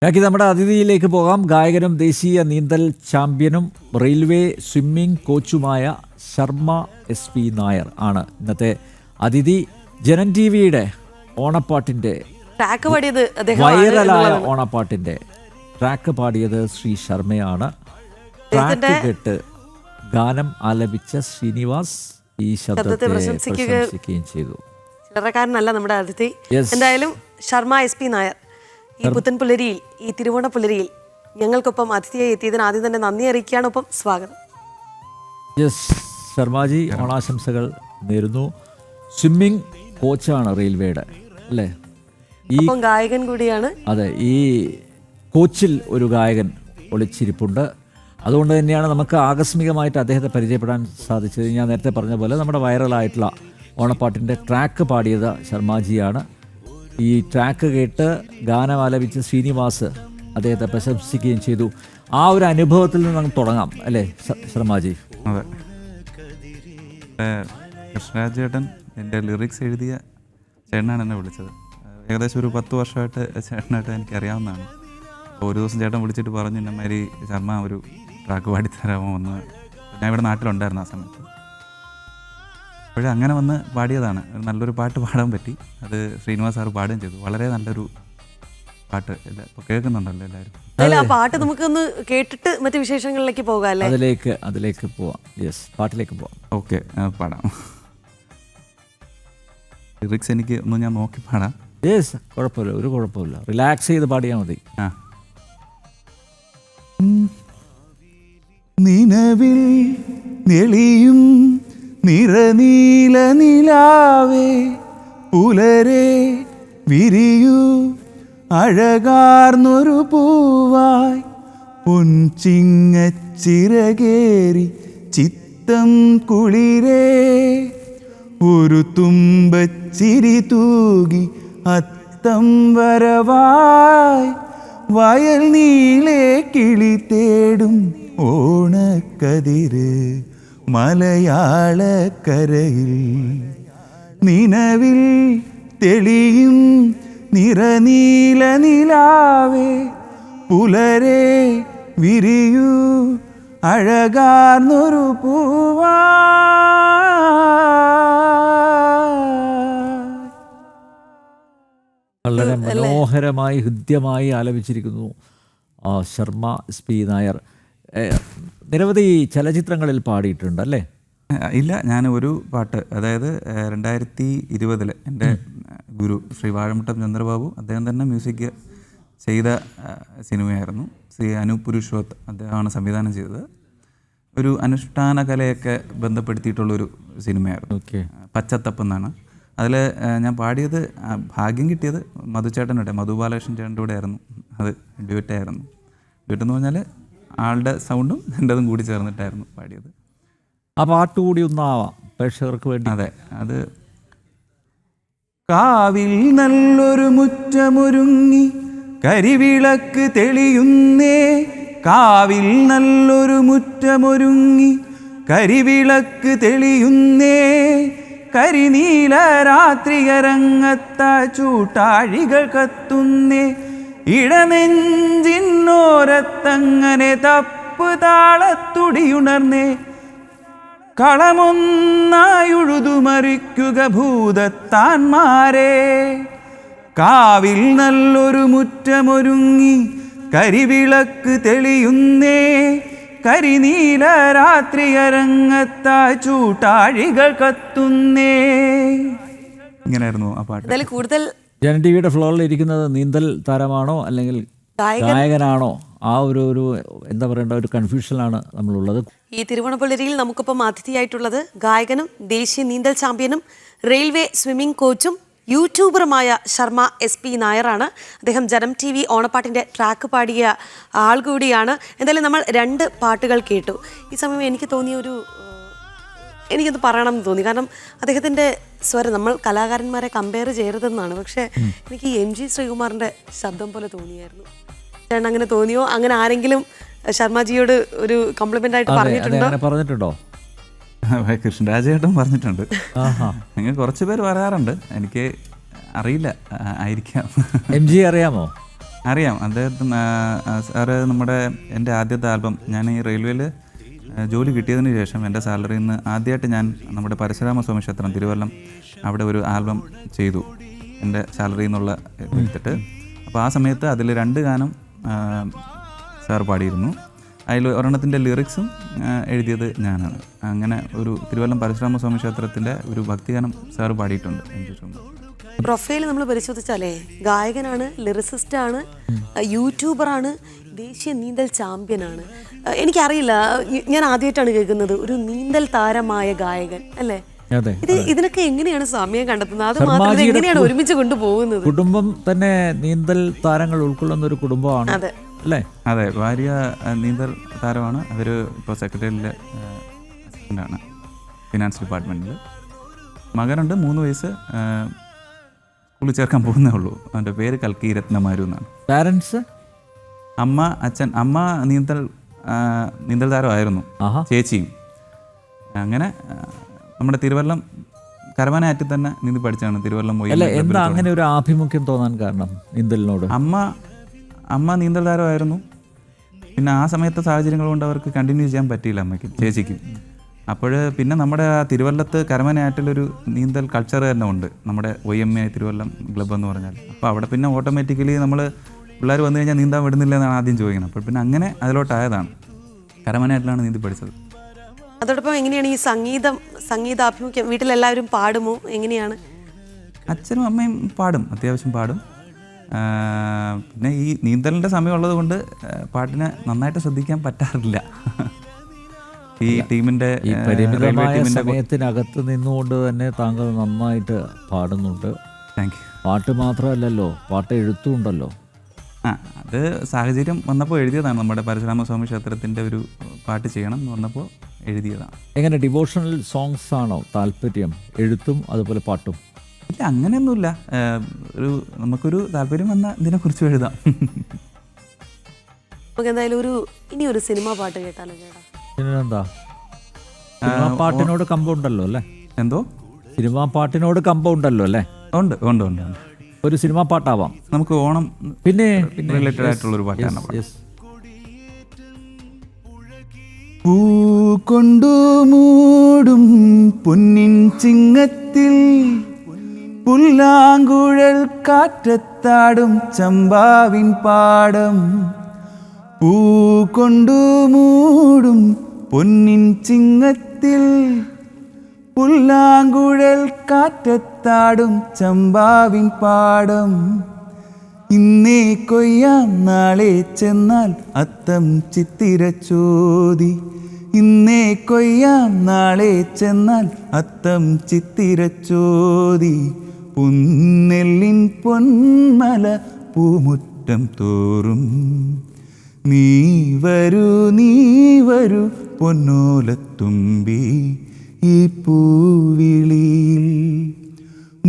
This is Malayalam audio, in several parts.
ബാക്കി നമ്മുടെ അതിഥിയിലേക്ക് പോകാം. ഗായകനും ദേശീയ നീന്തൽ ചാമ്പ്യനും റെയിൽവേ സ്വിമ്മിംഗ് കോച്ചുമായ ശർമ്മ SP നായർ ആണ് ഇന്നത്തെ അതിഥി. ജനം TV-യുടെ ഓണപ്പാട്ടിൻ്റെ വൈറലായ ഓണപ്പാട്ടിൻ്റെ ട്രാക്ക് പാടിയത് ശ്രീ ശർമ്മയാണ്. ട്രാക്ക് കേട്ട് ഗാനം ആലപിച്ച ശ്രീനിവാസ് ഈ ശബ്ദത്തെ പ്രശംസിക്കുകയും ചെയ്തു. ചില്ലറക്കാരനല്ല നമ്മുടെ അതിഥി. എന്തായാലും ശർമ്മ SP നായർ ഈ പുത്തൻ പുലരിയിൽ, ഈ തിരുവോണ പുലരിയിൽ ഞങ്ങൾക്കൊപ്പം അതിഥിയായി എത്തിയതിന് ആദ്യം തന്നെ നന്ദി അറിയിക്കുകയാണ്. ഒപ്പം സ്വാഗതം. ശർമാജി, ഓണാശംസകൾ നേരുന്നു. സ്വിമ്മിംഗ് കോച്ചാണ് റെയിൽവേയുടെ, അല്ലേ? ഈ ഗായകൻ കൂടിയാണ്. അതെ, ഈ കോച്ചിൽ ഒരു ഗായകൻ ഒളിച്ചിരിപ്പുണ്ട്. അതുകൊണ്ട് തന്നെയാണ് നമുക്ക് ആകസ്മികമായിട്ട് അദ്ദേഹത്തെ പരിചയപ്പെടാൻ സാധിച്ചത്. ഞാൻ നേരത്തെ പറഞ്ഞ പോലെ നമ്മുടെ വൈറലായിട്ടുള്ള ഓണപ്പാട്ടിൻ്റെ ട്രാക്ക് പാടിയത് ശർമാജിയാണ്. ഈ ട്രാക്ക് കേട്ട് ഗാനം ആലപിച്ച ശ്രീനിവാസ് അദ്ദേഹത്തെ പ്രശംസിക്കുകയും ചെയ്തു. ആ ഒരു അനുഭവത്തിൽ നിന്ന് നമുക്ക് തുടങ്ങാം, അല്ലേ ശർമാജി? അതെ, കൃഷ്ണരാജ് ചേട്ടൻ എൻ്റെ ലിറിക്സ് എഴുതിയ ചേട്ടനാണ് എന്നെ വിളിച്ചത്. ഏകദേശം ഒരു 10 വർഷമായിട്ട് ചേട്ടനായിട്ട് എനിക്കറിയാവുന്നതാണ്. ഒരു ദിവസം ചേട്ടൻ വിളിച്ചിട്ട് പറഞ്ഞു, ഇന്നമാതിരി ശർമ്മ ഒരു ട്രാക്ക് പാടിത്തരാമോ എന്ന്. ഞാൻ ഇവിടെ നാട്ടിലുണ്ടായിരുന്നു ആ സമയത്ത്. അപ്പോഴേ അങ്ങനെ വന്ന് പാടിയതാണ്. നല്ലൊരു പാട്ട് പാടാൻ പറ്റി. അത് ശ്രീനിവാസ് സാർ പാടുകയും ചെയ്തു. വളരെ നല്ലൊരു പാട്ട്. ഇപ്പോൾ കേൾക്കുന്നുണ്ടല്ലോ എല്ലാവരും. ആ പാട്ട് നമുക്കൊന്ന് കേട്ടിട്ട് മറ്റു വിശേഷങ്ങളിലേക്ക് പോകാം, അല്ലേ? അതിലേക്ക് പോവാം. പാട്ടിലേക്ക് പോവാം. ഓക്കെ, പാടാം. ലിറിക്സ് എനിക്ക് ഒന്ന് ഞാൻ നോക്കി പാടാം. കുഴപ്പമില്ല, ഒരു കുഴപ്പമില്ല. റിലാക്സ് ചെയ്ത് പാടിയാൽ മതി. നിലവിൽ നെളിയും നിറനീല നിലാവേ, പുലരെ വിരിയൂ അഴകാർന്നൊരു പൂവായി, പൊൻചിങ്ങച്ചിറകേറി ചിത്തം കുളിരേ, ഒരു തുമ്പച്ചിരി തൂകി അത്തം വരവായി, വയൽ നീളെ കിളി തേടും ഓണക്കതിര് മലയാളക്കരയിൽ, നിലവിൽ തെളിയും നിറനീല നിലാവേ, പുലരെ വിരിയൂ അഴകാർന്നൊരു പൂവാ. വളരെ മനോഹരമായി ഹൃദ്യമായി ആലപിച്ചിരിക്കുന്നു ശർമ്മ SP നായർ. നിരവധി ചലച്ചിത്രങ്ങളിൽ പാടിയിട്ടുണ്ട്, അല്ലേ? ഇല്ല, ഞാൻ ഒരു പാട്ട്, അതായത് 2020 എൻ്റെ ഗുരു ശ്രീ വാഴമുട്ടം ചന്ദ്രബാബു, അദ്ദേഹം തന്നെ മ്യൂസിക് ചെയ്ത സിനിമയായിരുന്നു. ശ്രീ അനൂപ് പുരുഷോത്ത് അദ്ദേഹമാണ് സംവിധാനം ചെയ്തത്. ഒരു അനുഷ്ഠാന കലയൊക്കെ ബന്ധപ്പെടുത്തിയിട്ടുള്ളൊരു സിനിമയായിരുന്നു. പച്ചത്തപ്പ് എന്നാണ്. അതിൽ ഞാൻ പാടിയത്, ഭാഗ്യം കിട്ടിയത് മധുചേട്ടനുടെ, മധു ബാലകൃഷ്ണൻ ചേട്ടൻ്റെ കൂടെ ആയിരുന്നു. അത് ഡ്യൂറ്റായിരുന്നു. ഡ്യൂറ്റെന്ന് പറഞ്ഞാൽ ആളുടെ സൗണ്ടും എൻ്റെതും കൂടി ചേർന്നിട്ടായിരുന്നു പാടിയത്. ആ പാട്ട് കൂടി ഒന്നാവാം പ്രേക്ഷകർക്ക് വേണ്ടി. അതെ, അത് കാവിൽ നല്ലൊരു മുറ്റമൊരുങ്ങി കരിവിളക്ക് തെളിയുന്നേ, കാവിൽ നല്ലൊരു മുറ്റമൊരുങ്ങി കരിവിളക്ക് തെളിയുന്നേ, കരിനീല രാത്രിയരങ്ങത്ത ചൂട്ടാഴികൾ കത്തുന്നേ, ഇടനെഞ്ചിന്നോരത്തങ്ങനെ തപ്പ് താളത്തുടിയുണർന്നേ, കളമൊന്നായുഴുതുമറിക്കുക ഭൂതത്താന്മാരെ, കാവിൽ നല്ലൊരു മുറ്റമൊരുങ്ങി കരിവിളക്ക് തെളിയുന്നേ, കരിനീല രാത്രിയരങ്ങത്ത ചൂട്ടാഴികൾ കത്തുന്നേ. ഇങ്ങനെയായിരുന്നു ആ പാട്ട്. കൂടുതൽ ജനം TV-യുടെ ഫ്ലോറിൽ ഇരിക്കുന്നത് നീന്തൽ താരമാണോ അല്ലെങ്കിൽ ഗായകനാണോ? ആ ഒരു എന്താ പറയേണ്ട ഒരു കൺഫ്യൂഷനിലാണ് നമ്മളുള്ളത്. ഈ തിരുവോണപ്പുലരിയിൽ നമുക്കിപ്പം അതിഥിയായിട്ടുള്ളത് ഗായകനും ദേശീയ നീന്തൽ ചാമ്പ്യനും റെയിൽവേ സ്വിമ്മിംഗ് കോച്ചും യൂട്യൂബറുമായ ശർമ്മ SP നായറാണ്. അദ്ദേഹം ജനം TV ഓണപ്പാട്ടിൻ്റെ ട്രാക്ക് പാടിയ ആൾ കൂടിയാണ്. എന്തായാലും നമ്മൾ 2 പാട്ടുകൾ കേട്ടു. ഈ സമയം എനിക്ക് എനിക്കത് പറയണമെന്ന് തോന്നി. കാരണം അദ്ദേഹത്തിൻ്റെ സ്വരം, നമ്മൾ കലാകാരന്മാരെ കമ്പയർ ചെയ്യരുതെന്നാണ്, പക്ഷേ എനിക്ക് MG ശ്രീകുമാറിൻ്റെ ശബ്ദം പോലെ തോന്നിയായിരുന്നു. ചേട്ടൻ അങ്ങനെ തോന്നിയോ? അങ്ങനെ ആരെങ്കിലും ശർമ്മജിയോട് ഒരു കോംപ്ലിമെന്റ് ആയിട്ട് പറഞ്ഞിട്ടുണ്ടോ? കൃഷ്ണരാജ് ചേട്ടൻ പറഞ്ഞിട്ടുണ്ട്. നിങ്ങൾ കുറച്ച് പേര് പറയാറുണ്ട്. എനിക്ക് അറിയില്ല, ആയിരിക്കാം. MG അറിയാമോ? അറിയാം അദ്ദേഹത്തിന്. സാറ് എൻ്റെ ആദ്യത്തെ ആൽബം ഞാൻ ഈ റെയിൽവേയിൽ ജോലി കിട്ടിയതിന് ശേഷം എൻ്റെ സാലറിയിൽ നിന്ന് ആദ്യമായിട്ട് ഞാൻ നമ്മുടെ പരശുരാമ സ്വാമി ക്ഷേത്രം തിരുവല്ലം അവിടെ ഒരു ആൽബം ചെയ്തു എൻ്റെ സാലറിയിൽ നിന്നുള്ള എടുത്തിട്ട്. അപ്പോൾ ആ സമയത്ത് അതിൽ 2 ഗാനം സാർ പാടിയിരുന്നു. അതിൽ ഒരെണ്ണത്തിൻ്റെ ലിറിക്സും എഴുതിയത് ഞാനാണ്. അങ്ങനെ ഒരു തിരുവല്ലം പരശുരാമ സ്വാമി ക്ഷേത്രത്തിൻ്റെ ഒരു ഭക്തിഗാനം സാർ പാടിയിട്ടുണ്ട് എനിക്ക് തോന്നുന്നു. പ്രൊഫൈൽ നമ്മൾ പരിശോധിച്ചാലേ ഗായകനാണ്, ലിറിസിസ്റ്റാണ്, യൂട്യൂബറാണ്, ദേശീയ നീന്തൽ ചാമ്പ്യനാണ്. എനിക്കറിയില്ല, ഞാൻ ആദ്യമായിട്ടാണ് കേൾക്കുന്നത് ഒരു നീന്തൽ താരമായ ഗായകൻ അല്ലേ. അതെ, ഇതിനൊക്കെ എങ്ങനെയാണ് സമയം കണ്ടെത്തുന്നത്? അത് മാത്രമല്ല, എങ്ങനെയാണ് ഒരുമിച്ച് കൊണ്ടുപോകുന്നത്? കുടുംബം തന്നെ നീന്തൽ താരങ്ങൾ ഉൾക്കൊള്ളുന്ന ഒരു കുടുംബമാണ് അതെ അല്ലേ? അതെ, ഭാര്യ നീന്തൽ താരമാണ്. അവർ ഇപ്പോൾ സെക്രട്ടറിയിലെ അസിസ്റ്റൻ്റാണ് ഫിനാൻസ് ഡിപ്പാർട്ട്മെൻറ്റിൽ. മകനുണ്ട് 3 വയസ്സ്, സ്കൂളിൽ ചേർക്കാൻ പോകുന്നേ ഉള്ളൂ. അവൻ്റെ പേര് കൽക്കി രത്നമാരു എന്നാണ്. പാരൻസ്? അമ്മ, അച്ഛൻ. അമ്മ നീന്തൽ താരമായിരുന്നു, ചേച്ചിയും. അങ്ങനെ നമ്മുടെ തിരുവല്ലം കരമനയാറ്റിൽ തന്നെ നീന്തി പഠിച്ചാണ്. തിരുവല്ലം പോയി. അല്ല, എന്താ അങ്ങനെ ഒരു ആഭിമുഖ്യം തോന്നാൻ കാരണം നീന്തലിനോട്? അമ്മ നീന്തൽ താരമായിരുന്നു. പിന്നെ ആ സമയത്തെ സാഹചര്യങ്ങൾ കൊണ്ട് അവർക്ക് കണ്ടിന്യൂ ചെയ്യാൻ പറ്റിയില്ല അമ്മയ്ക്കും ചേച്ചിക്കും. അപ്പോൾ പിന്നെ നമ്മുടെ ആ തിരുവല്ലത്ത് കരമനയാറ്റിലൊരു നീന്തൽ കൾച്ചർ തന്നെ ഉണ്ട്, നമ്മുടെ OMA തിരുവല്ലം ക്ലബ്ബ് എന്ന് പറഞ്ഞാൽ. അപ്പോൾ അവിടെ പിന്നെ ഓട്ടോമാറ്റിക്കലി നമ്മൾ പിള്ളേർ വന്നു കഴിഞ്ഞാൽ നീന്താൻ വിടുന്നില്ല എന്നാണ് ആദ്യം ചോദിക്കുന്നത്. അപ്പോൾ പിന്നെ അങ്ങനെ അതിലോട്ടായതാണ്. കരമനയാറ്റിലാണ് നീന്തി പഠിച്ചത്. അതോടൊപ്പം എങ്ങനെയാണ് ഈ സംഗീതാഭിമുഖ്യം? വീട്ടിലെല്ലാവരും പാടുമോ? എങ്ങനെയാണ്? അച്ഛനും അമ്മയും പാടും, അത്യാവശ്യം പാടും. പിന്നെ ഈ നീന്തലിൻ്റെ സമയമുള്ളത് കൊണ്ട് പാട്ടിനെ നന്നായിട്ട് ശ്രദ്ധിക്കാൻ പറ്റാറില്ല. ഈ ടീമിൻ്റെ പരിമിതമായ സമയത്തിനകത്ത് നിന്നുകൊണ്ട് തന്നെ താങ്കൾ നന്നായിട്ട് പാടുന്നുണ്ട്. Thank you. പാട്ട് മാത്രമല്ലല്ലോ, പാട്ട് എഴുത്തും ഉണ്ടല്ലോ. അത് സാഹചര്യം വന്നപ്പോൾ എഴുതിയതാണ്. നമ്മുടെ പരശുരാമ സ്വാമി ക്ഷേത്രത്തിൻ്റെ ഒരു പാട്ട് ചെയ്യണം എന്ന് വന്നപ്പോൾ എഴുതിയതാണ്. എങ്ങനെ ഡിവോഷണൽ സോങ്സ് ആണോ താല്പര്യം, എഴുത്തും അതുപോലെ പാട്ടും? ഇല്ല, അങ്ങനെയൊന്നുമില്ല. നമുക്കൊരു താല്പര്യം വന്നാൽ ഇതിനെക്കുറിച്ച് എഴുതാം. നമുക്ക് എന്തായാലും ഇനി ഒരു സിനിമ പാട്ട് കേട്ടാലോ ചേട്ടാ? പിന്നെന്താ, സിനിമാ പാട്ടിനോട് കമ്പമുണ്ടല്ലോ അല്ലേ? എന്തോ? സിനിമാ പാട്ടിനോട് കമ്പമുണ്ടല്ലോ അല്ലേ? ഉണ്ട് ഉണ്ട് ഉണ്ട് ഉണ്ട്. ഒരു സിനിമാ പാട്ടാവാം. നമുക്ക് ഓണം പിന്നെ റിലേറ്റഡ് ആയിട്ടുള്ളൊരു പാട്ടാണ്. പൂ കൊണ്ടു മൂടും പൊന്നിൻ ചിങ്ങത്തിൽ പുല്ലാങ്കുഴൽ കാറ്റത്താടും ചമ്പാവിൻ പാടം. പൂ കൊണ്ടു മൂടും പൊന്നിൻ ചിങ്ങത്തിൽ പുല്ലാങ്കുഴൽ കാറ്റത്താടും ചമ്പാവിൻ പാടം. ഇന്നേ കൊയ്യാം നാളെ ചെന്നാൽ അത്തം ചിത്തിര ചോതി. ഇന്നേ കൊയ്യാം നാളെ ചെന്നാൽ അത്തം ചിത്തിര ചോതി. പുന്നെല്ലിൻ പൊന്മല പൂമുറ്റം തോറും. നീ വരൂ പൊന്നോലത്തുമ്പി ഈ പൂവിളിയിൽ.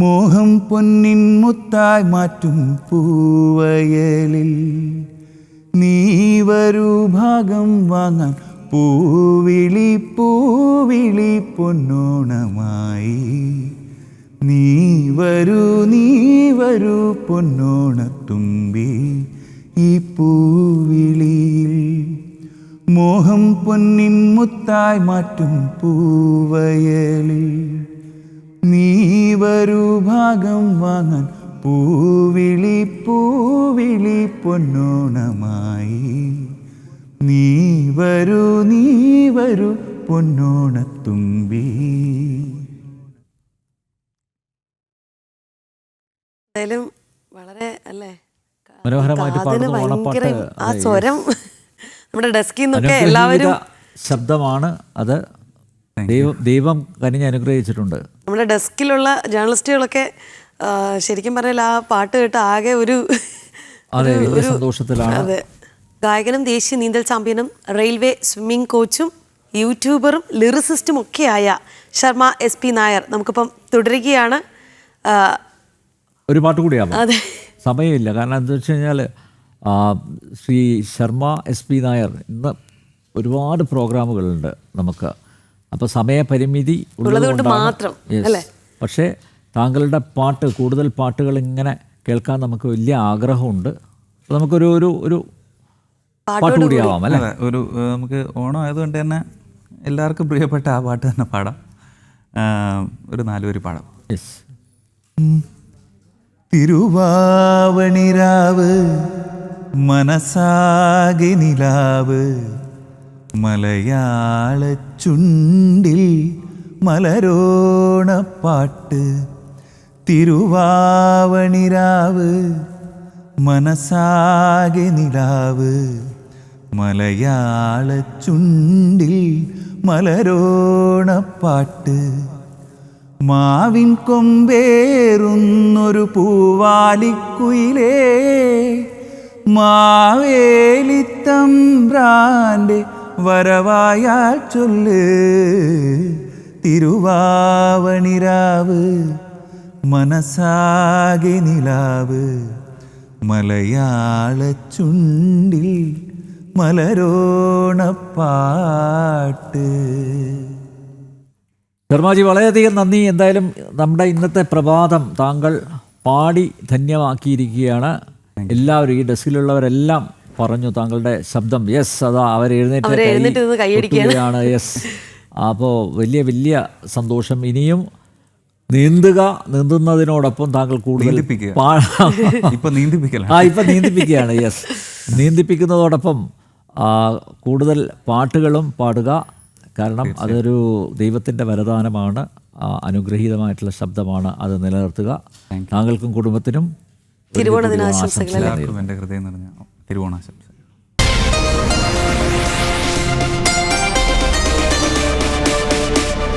മോഹം പൊന്നിൻ മുത്തായി മാറ്റും പൂവയലിൽ. നീ വരൂ ഭാഗം വാങ്ങാൻ പൂവിളി പൊന്നോണമായി. നീ വരൂ പൊന്നോണത്തുമ്പി ഈ പൂവിളിയിൽ. മോഹം പൊന്നിൻ മുത്തായി മാറ്റും പൂവയലിൽ. നീ വരൂ ഭാഗം വാങ്ങാൻ പൂവിളി പൊന്നോണമായി. നീ വരൂ പൊന്നോണത്തുമ്പി. എന്തായാലും വളരെ അല്ലേ മനോഹരമായിട്ട് പാടുന്ന ഓണപ്പാട്ട്. ആ സ്വരം നമ്മുടെ ഡെസ്കിൽ നിന്നൊക്കെ എല്ലാവരും ശബ്ദമാണ് അത്. ദൈവം കനിഞ്ഞ് അനുഗ്രഹിച്ചിട്ടുണ്ട്. നമ്മുടെ ഡെസ്കിലുള്ള ജേർണലിസ്റ്റുകളൊക്കെ ശരിക്കും പറഞ്ഞാൽ ആ പാട്ട് കേട്ട് ആകെ ഒരു സന്തോഷത്തിലാണ്. അതെ. ഗായകനും ദേശീയ നീന്തൽ ചാമ്പ്യനും റെയിൽവേ സ്വിമ്മിംഗ് കോച്ചും യൂട്യൂബറും ലിറിസിസ്റ്റും ഒക്കെയായ ശർമ്മ SP നായർ നമുക്കിപ്പം തുടരുകയാണ്. ഒരു പാട്ട് കൂടിയാവും. അതെ, സമയമില്ല. കാരണം എന്താ വെച്ച് കഴിഞ്ഞാൽ ശ്രീ ശർമ്മ SP നായർ ഇന്ന് ഒരുപാട് പ്രോഗ്രാമുകളുണ്ട് നമുക്ക്. അപ്പോൾ സമയപരിമിതി ഉള്ളതുകൊണ്ട് മാത്രം അല്ലേ. പക്ഷേ താങ്കളുടെ പാട്ട്, കൂടുതൽ പാട്ടുകൾ ഇങ്ങനെ കേൾക്കാൻ നമുക്ക് വലിയ ആഗ്രഹമുണ്ട്. അപ്പോൾ നമുക്കൊരു ഒരു ഒരു പാട്ട് കൂടിയാവാം അല്ലേ? അതെ, ഒരു നമുക്ക് ഓണം ആയതുകൊണ്ട് തന്നെ എല്ലാവർക്കും പ്രിയപ്പെട്ട ആ പാട്ട് തന്നെ പാടാം. ഒരു 4 വരി പാടാം. യെസ്. തിരുവാവണിരാവ് മനസാകെ നിലാവ് മലയാള ചുണ്ടിൽ മലരോണപ്പാട്ട്. തിരുവാവണിരാവ് മനസാകെ നിലാവ് മലയാള ചുണ്ടിൽ മലരോണപ്പാട്ട്. മാവിൻ കൊമ്പേറുന്നൊരു പൂവാലിക്കുയിലേ മാവേലിത്തമ്പ്രാൻ്റെ വരവായാൽ ചൊല്ല്. തിരുവാവണിരാവ് മനസാകെ നിലാവ് മലയാള ചുണ്ടിൽ മലരോണപ്പാട്ട്. ശർമാജി വളരെയധികം നന്ദി. എന്തായാലും നമ്മുടെ ഇന്നത്തെ പ്രഭാതം താങ്കൾ പാടി ധന്യമാക്കിയിരിക്കുകയാണ്. എല്ലാവരും ഈ ഡെസ്കിലുള്ളവരെല്ലാം പറഞ്ഞു താങ്കളുടെ ശബ്ദം. യെസ്, അതാ അവർ എഴുന്നേറ്റ് നിന്ന് കൈയടിക്കുകയാണ്. യെസ്. അപ്പോൾ വലിയ വലിയ സന്തോഷം. ഇനിയും നീന്തുന്നതിനോടൊപ്പം താങ്കൾ കൂടുതൽ ഇപ്പം നീന്തിപ്പിക്കുകയാണ്. യെസ്, നീന്തിപ്പിക്കുന്നതോടൊപ്പം കൂടുതൽ പാട്ടുകളും പാടുക. കാരണം അതൊരു ദൈവത്തിൻ്റെ വരദാനമാണ്, അനുഗ്രഹീതമായിട്ടുള്ള ശബ്ദമാണ്. അത് നിലനിർത്തുക. താങ്കൾക്കും കുടുംബത്തിനും തിരുവോണ ദിനാശംസകൾ. എൻ്റെ ഹൃദയം നിറഞ്ഞ തിരുവോണാശംസ.